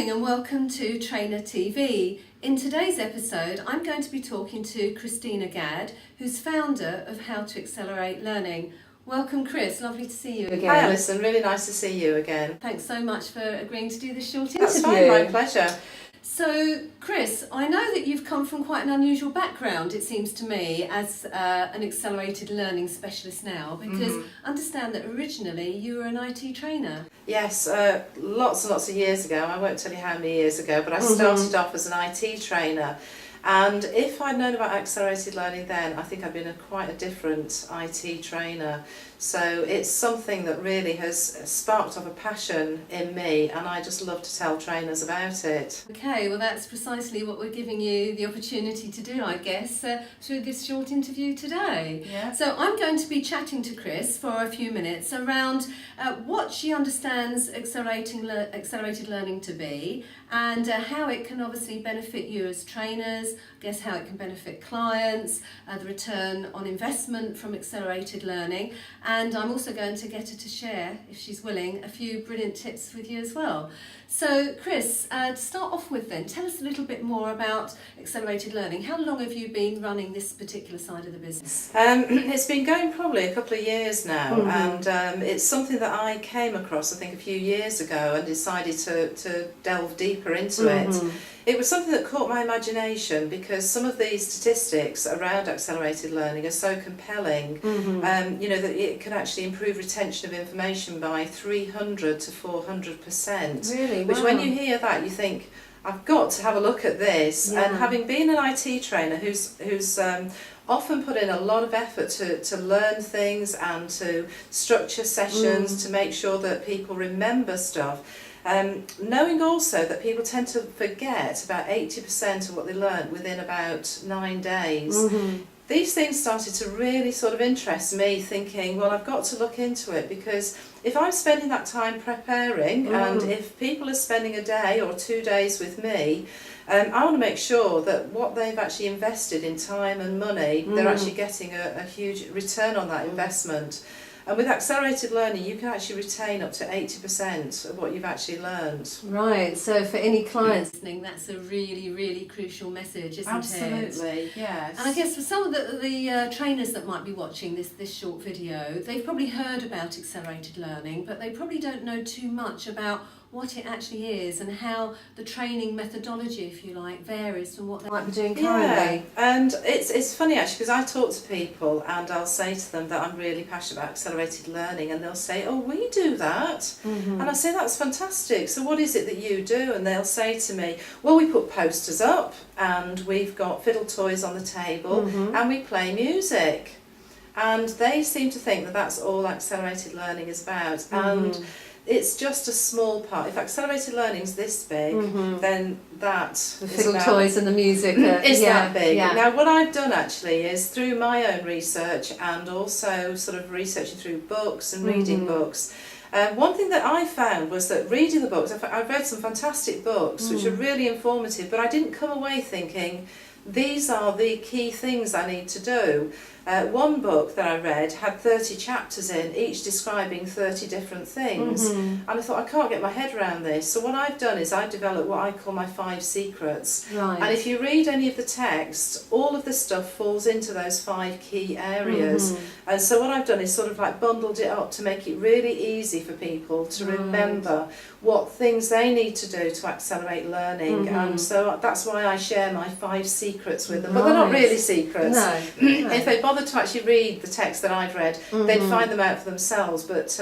morning and welcome to Trainer TV. In today's episode, I'm going to be talking to Christina Gadd, who's founder of How to Accelerate Learning. Welcome, Krys. Lovely to see you again. Hi, Alison. Really nice to see you again. Thanks so much for agreeing to do this short interview. That's fine. My pleasure. So, Krys, I know that you've come from quite an unusual background, it seems to me, as an accelerated learning specialist now, because I understand that originally you were an IT trainer. Yes, lots and lots of years ago. I won't tell you how many years ago, but I started off as an IT trainer. And if I'd known about accelerated learning then, I think I'd been quite a different IT trainer. So it's something that really has sparked off a passion in me, and I just love to tell trainers about it. Okay, well that's precisely what we're giving you the opportunity to do, I guess, through this short interview today. Yeah. So I'm going to be chatting to Krys for a few minutes around what she understands accelerated learning to be, and how it can obviously benefit you as trainers, I guess how it can benefit clients, the return on investment from accelerated learning, and I'm also going to get her to share, if she's willing, a few brilliant tips with you as well. So Krys, to start off with then, tell us a little bit more about accelerated learning. How long have you been running this particular side of the business? It's been going probably a couple of years now, and it's something that I came across I think a few years ago and decided to delve deeper into it. It was something that caught my imagination because some of these statistics around accelerated learning are so compelling. You know, that it can actually improve retention of information by 300 to 400%. Really? Which Wow. when you hear that, you think, I've got to have a look at this. Yeah. And having been an IT trainer who's often put in a lot of effort to learn things and to structure sessions to make sure that people remember stuff, knowing also that people tend to forget about 80% of what they learned within about 9 days. These things started to really sort of interest me, thinking, well, I've got to look into it, because if I'm spending that time preparing and if people are spending a day or 2 days with me, I want to make sure that what they've actually invested in time and money, they're actually getting a huge return on that investment. And with accelerated learning, you can actually retain up to 80% of what you've actually learned. Right, so for any clients listening, that's a really, really crucial message, isn't it? Absolutely, yes. And I guess for some of the trainers that might be watching this short video, they've probably heard about accelerated learning, but they probably don't know too much about what it actually is and how the training methodology, if you like, varies from what they might be doing currently. Yeah, and it's funny actually, because I talk to people and I'll say to them that I'm really passionate about accelerated learning, and they'll say, oh, we do that. And I say, that's fantastic, so what is it that you do? And they'll say to me, well, we put posters up and we've got fiddle toys on the table and we play music. And they seem to think that that's all accelerated learning is about. And it's just a small part. If accelerated learning is this big, then that The fiddle toys and the music is that big. Yeah. Now, what I've done actually is, through my own research and also sort of researching through books and reading books, one thing that I found was that reading the books, I've read some fantastic books which are really informative, but I didn't come away thinking, these are the key things I need to do. One book that I read had 30 chapters in, each describing 30 different things. And I thought, I can't get my head around this. So what I've done is I've developed what I call my 5 secrets. Right. And if you read any of the text, all of the stuff falls into those 5 key areas. And so what I've done is sort of like bundled it up to make it really easy for people to remember what things they need to do to accelerate learning. And so that's why I share my 5 secrets with them. But they're not really secrets. No. If they bother to actually read the text that I've read, they'd find them out for themselves. But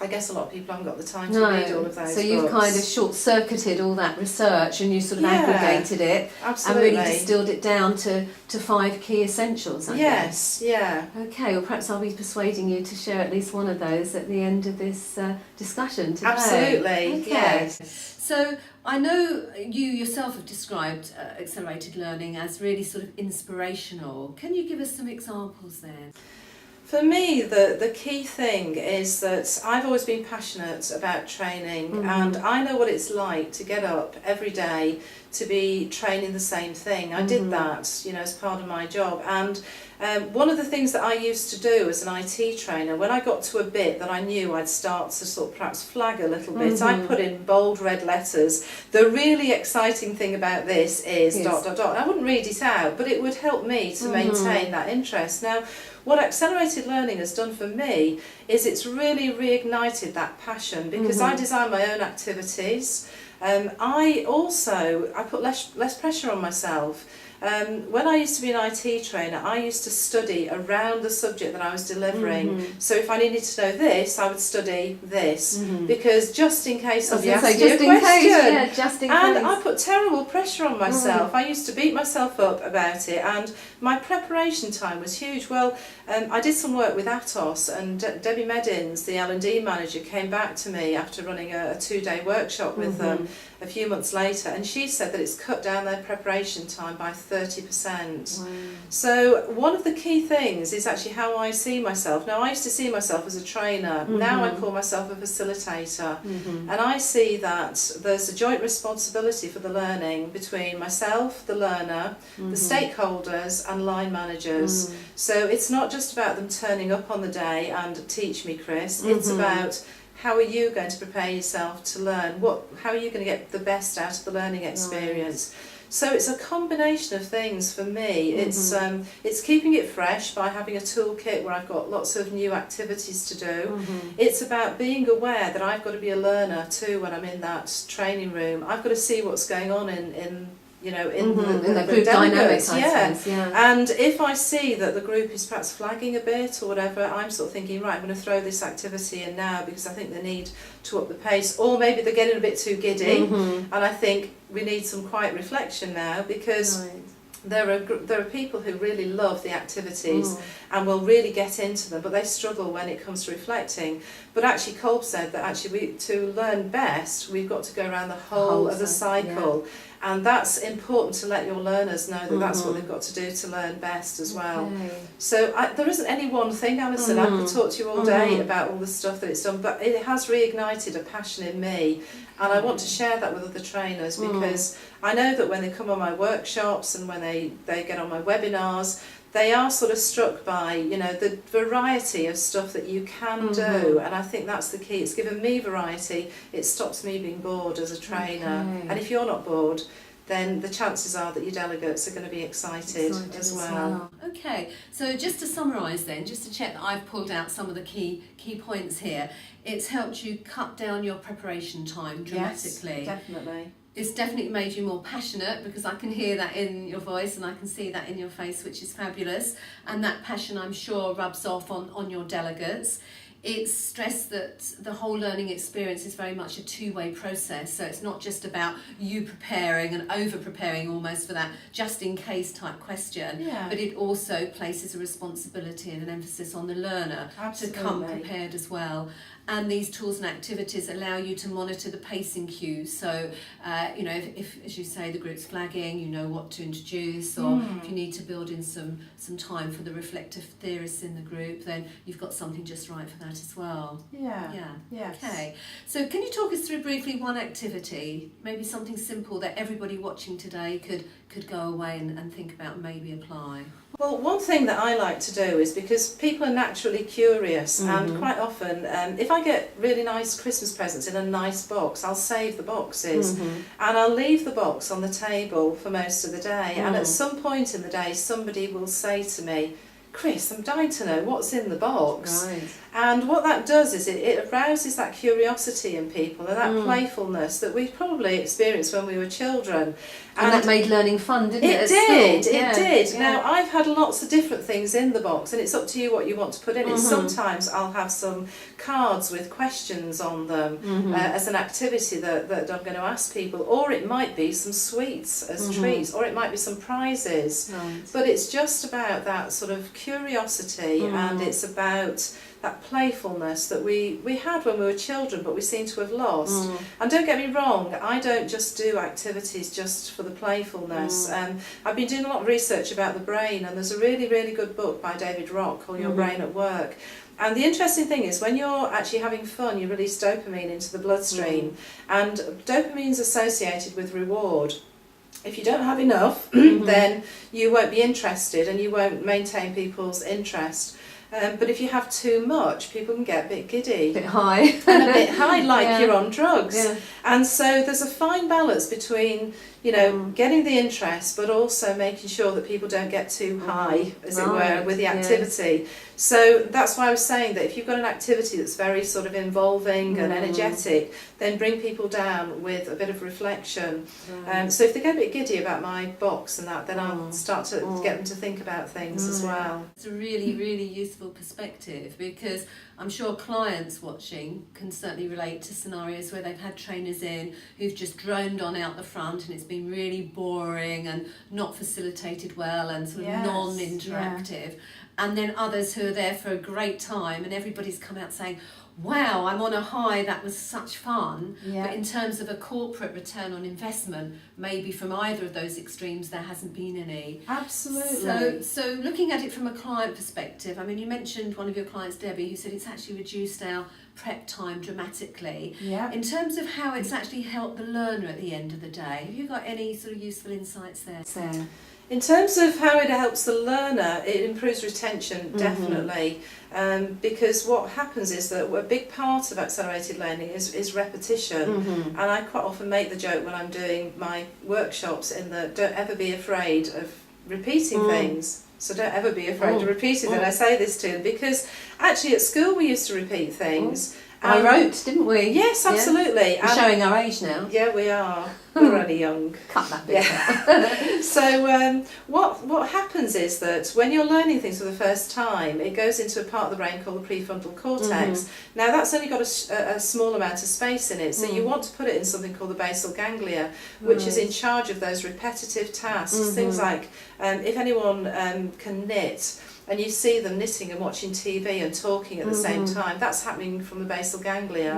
I guess a lot of people haven't got the time to read all of those So you've books. kind of short-circuited all that research and you sort of aggregated it Absolutely. and really distilled it down to 5 key essentials, I guess. Yeah. Okay, well perhaps I'll be persuading you to share at least one of those at the end of this discussion today. Absolutely, Okay. yes. So I know you yourself have described accelerated learning as really sort of inspirational. Can you give us some examples there? For me, the key thing is that I've always been passionate about training, and I know what it's like to get up every day to be training the same thing. I did that, you know, as part of my job. And one of the things that I used to do as an IT trainer, when I got to a bit that I knew I'd start to sort of perhaps flag a little bit, I'd put in bold red letters, the really exciting thing about this is ... And I wouldn't read it out, but it would help me to maintain that interest. Now, what accelerated learning has done for me is it's really reignited that passion, because I design my own activities. I put less pressure on myself. When I used to be an IT trainer, I used to study around the subject that I was delivering. So if I needed to know this, I would study this, because just in case somebody asked me a question. Just in case. And I put terrible pressure on myself. I used to beat myself up about it, and my preparation time was huge. Well, I did some work with Atos, and Debbie Meddins, the L&D manager, came back to me after running a 2-day workshop with them a few months later, and she said that it's cut down their preparation time by 30%. Wow. So one of the key things is actually how I see myself. Now, I used to see myself as a trainer. Now I call myself a facilitator. And I see that there's a joint responsibility for the learning between myself, the learner, the stakeholders and line managers. So it's not just about them turning up on the day and teach me, Krys. It's about how are you going to prepare yourself to learn? How are you going to get the best out of the learning experience? So it's a combination of things for me. It's keeping it fresh by having a toolkit where I've got lots of new activities to do. It's about being aware that I've got to be a learner too when I'm in that training room. I've got to see what's going on in the group dynamics, And if I see that the group is perhaps flagging a bit or whatever, I'm sort of thinking, right, I'm going to throw this activity in now because I think they need to up the pace, or maybe they're getting a bit too giddy, and I think we need some quiet reflection now, because there are people who really love the activities and will really get into them, but they struggle when it comes to reflecting. But actually, Kolb said that actually to learn best, we've got to go around the whole of the cycle. And that's important to let your learners know that that's what they've got to do to learn best as well. So there isn't any one thing, Alison. I could talk to you all day about all the stuff that it's done, but it has reignited a passion in me. And I want to share that with other trainers, because I know that when they come on my workshops and when they get on my webinars, they are sort of struck by, you know, the variety of stuff that you can do, and I think that's the key. It's given me variety. It stops me being bored as a trainer, and if you're not bored, then the chances are that your delegates are going to be excited as well. Okay, so just to summarise then, just to check that I've pulled out some of the key points here, it's helped you cut down your preparation time dramatically. Yes, definitely. It's definitely made you more passionate, because I can hear that in your voice and I can see that in your face, which is fabulous. And that passion, I'm sure, rubs off on your delegates. It's stressed that the whole learning experience is very much a two-way process. So it's not just about you preparing and over-preparing almost for that just-in-case type question, but it also places a responsibility and an emphasis on the learner to come prepared as well. And these tools and activities allow you to monitor the pacing cues. So, you know, if, as you say, the group's flagging, you know what to introduce, or if you need to build in some time for the reflective theorists in the group, then you've got something just right for that as well. Yes. Okay. So can you talk us through briefly one activity, maybe something simple that everybody watching today could go away and think about and maybe apply? Well, one thing that I like to do is, because people are naturally curious, and quite often, if I get really nice Christmas presents in a nice box, I'll save the boxes, and I'll leave the box on the table for most of the day, and at some point in the day somebody will say to me, Krys, I'm dying to know what's in the box. Right. And what that does is it arouses that curiosity in people and that playfulness that we probably experienced when we were children. And that made learning fun, didn't it? It did. Yeah. Now, I've had lots of different things in the box, and it's up to you what you want to put in it. Sometimes I'll have some cards with questions on them as an activity that I'm going to ask people, or it might be some sweets as treats, or it might be some prizes. Right. But it's just about that sort of curiosity, and it's about that playfulness that we had when we were children, but we seem to have lost. And don't get me wrong, I don't just do activities just for the playfulness. I've been doing a lot of research about the brain, and there's a really, really good book by David Rock called Your Brain at Work. And the interesting thing is, when you're actually having fun, you release dopamine into the bloodstream, and dopamine's associated with reward. If you don't have enough, then you won't be interested and you won't maintain people's interest. But if you have too much, people can get a bit giddy. A bit high. And a bit high, like you're on drugs. Yeah. And so there's a fine balance between, you know, getting the interest, but also making sure that people don't get too high, as it were, with the activity. So that's why I was saying that if you've got an activity that's very sort of involving and energetic, then bring people down with a bit of reflection. So if they get a bit giddy about my box and that, then I'll start to get them to think about things as well. It's a really, really useful perspective, because I'm sure clients watching can certainly relate to scenarios where they've had trainers in who've just droned on out the front and it's been really boring and not facilitated well and sort of non-interactive. And then others who are there for a great time and everybody's come out saying, wow, I'm on a high, that was such fun. But in terms of a corporate return on investment, maybe from either of those extremes there hasn't been any. Absolutely. So looking at it from a client perspective, I mean, you mentioned one of your clients, Debbie, who said it's actually reduced our prep time dramatically. In terms of how it's actually helped the learner at the end of the day, have you got any sort of useful insights there? In terms of how it helps the learner, it improves retention, definitely, because what happens is that a big part of accelerated learning is repetition, and I quite often make the joke when I'm doing my workshops in that don't ever be afraid of repeating things. So don't ever be afraid of repeating them. I say this to them because actually at school we used to repeat things. I wrote, didn't we? Yes, absolutely. We're showing our age now. Yeah, we are. We're only young. Cut that bit out. So what happens is that when you're learning things for the first time, it goes into a part of the brain called the prefrontal cortex. Now that's only got a small amount of space in it, so you want to put it in something called the basal ganglia, which is in charge of those repetitive tasks. Things like if anyone can knit, and you see them knitting and watching TV and talking at the same time, that's happening from the basal ganglia.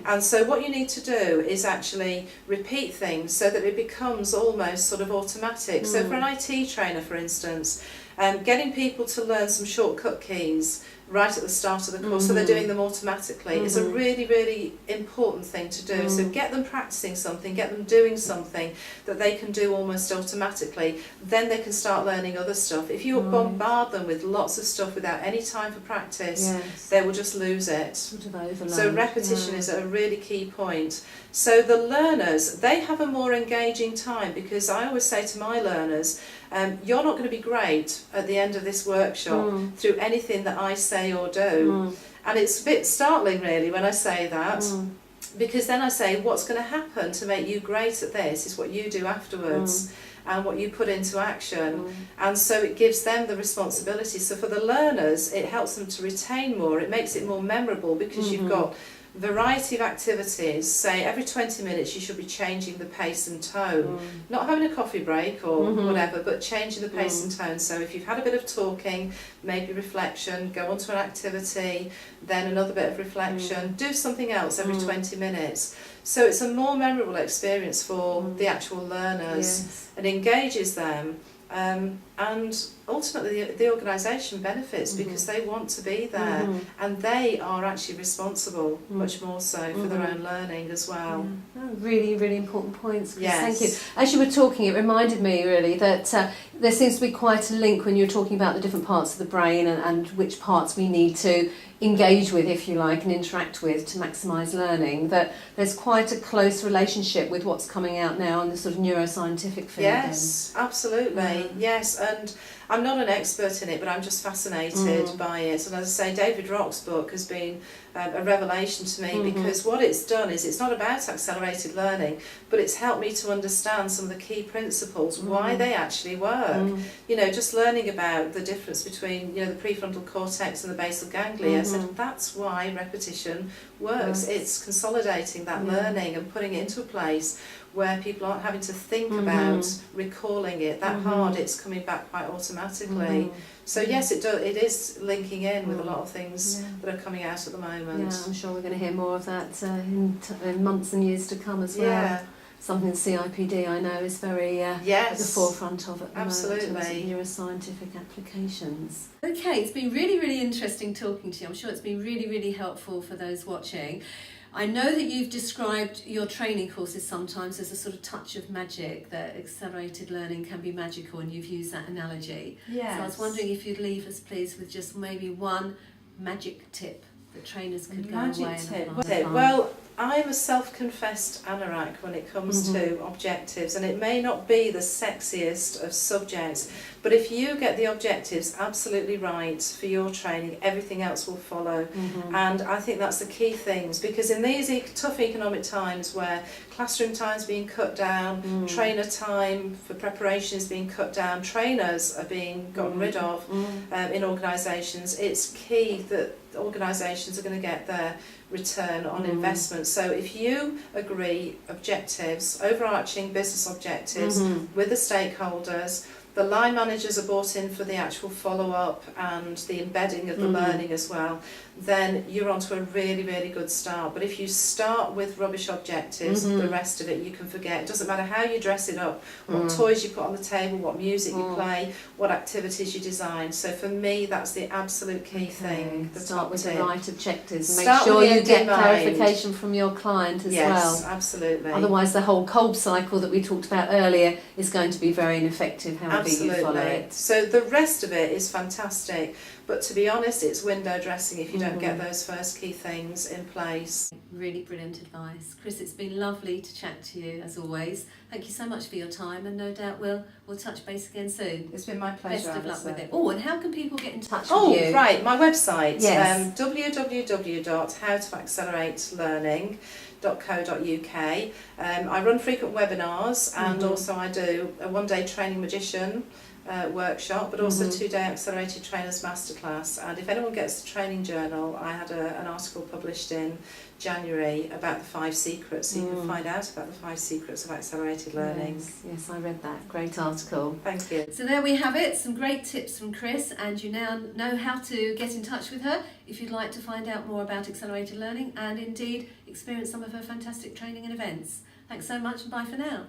And so what you need to do is actually repeat things so that it becomes almost sort of automatic. So for an IT trainer, for instance, getting people to learn some shortcut keys right at the start of the course, so they're doing them automatically, is a really, really important thing to do. So get them practicing something, get them doing something that they can do almost automatically, then they can start learning other stuff. If you bombard them with lots of stuff without any time for practice, they will just lose it. So repetition is a really key point. So the learners, they have a more engaging time, because I always say to my learners, you're not going to be great at the end of this workshop through anything that I say or do. And it's a bit startling really when I say that, because then I say what's going to happen to make you great at this is what you do afterwards and what you put into action. And so it gives them the responsibility. So for the learners, it helps them to retain more, it makes it more memorable, because you've got variety of activities. Say every 20 minutes you should be changing the pace and tone, not having a coffee break or whatever, but changing the pace and tone. So if you've had a bit of talking, maybe reflection, go on to an activity, then another bit of reflection, do something else every 20 minutes. So it's a more memorable experience for the actual learners and engages them. And ultimately the organisation benefits because they want to be there and they are actually responsible, much more so, for their own learning as well. Really, really important points. Yes. Thank you. As you were talking, it reminded me really that there seems to be quite a link when you're talking about the different parts of the brain and which parts we need to engage with, if you like, and interact with to maximise learning, that there's quite a close relationship with what's coming out now in the sort of neuroscientific field. Yes, absolutely. Yes, and I'm not an expert in it, but I'm just fascinated by it. And as I say, David Rock's book has been a revelation to me, because what it's done is it's not about accelerated learning, but it's helped me to understand some of the key principles, why they actually work. You know, just learning about the difference between, you know, the prefrontal cortex and the basal ganglia, so that's why repetition works. It's consolidating that learning and putting it into a place where people aren't having to think about recalling it that hard, it's coming back quite automatically. So yes, it is linking in with a lot of things that are coming out at the moment. Yeah, I'm sure we're going to hear more of that in months and years to come as well. Yeah. Something CIPD I know is very at the forefront of at the Absolutely. moment in terms of neuroscientific applications. Okay, it's been really, really interesting talking to you. I'm sure it's been really, really helpful for those watching. I know that you've described your training courses sometimes as a sort of touch of magic, that accelerated learning can be magical, and you've used that analogy. Yes. So I was wondering if you'd leave us, please, with just maybe one magic tip that trainers could go away and apply. Well, I'm a self-confessed anorak when it comes to objectives, and it may not be the sexiest of subjects, but if you get the objectives absolutely right for your training, everything else will follow. And I think that's the key things, because in these tough economic times where classroom time is being cut down, trainer time for preparation is being cut down, trainers are being gotten rid of in organisations, it's key that organisations are going to get their return on investment. So if you agree objectives, overarching business objectives with the stakeholders, the line managers are brought in for the actual follow-up and the embedding of the learning as well, then you're onto a really, really good start. But if you start with rubbish objectives, the rest of it you can forget. It doesn't matter how you dress it up, what toys you put on the table, what music you play, what activities you design. So for me, that's the absolute key thing. Start with the right objectives. Make Start sure with the you end get in mind. clarification from your client as well. Yes, absolutely. Otherwise, the whole cold cycle that we talked about earlier is going to be very ineffective, however you follow it. So the rest of it is fantastic, but to be honest, it's window dressing if you don't get those first key things in place. Really brilliant advice. Krys, it's been lovely to chat to you as always. Thank you so much for your time, and no doubt we'll touch base again soon. It's been my pleasure. Best of luck with it. Oh, and how can people get in touch with you? Oh, right, my website, Yes. www.howtoacceleratelearning.co.uk. I run frequent webinars, and also I do a one-day training magician workshop, but also 2-day accelerated trainers masterclass. And if anyone gets the training journal, I had an article published in January about the 5 secrets, so you can find out about the 5 secrets of accelerated learning. Yes, I read that. Great article. Thank you. So there we have it, some great tips from Krys, and you now know how to get in touch with her if you'd like to find out more about accelerated learning and indeed experience some of her fantastic training and events. Thanks so much, and bye for now.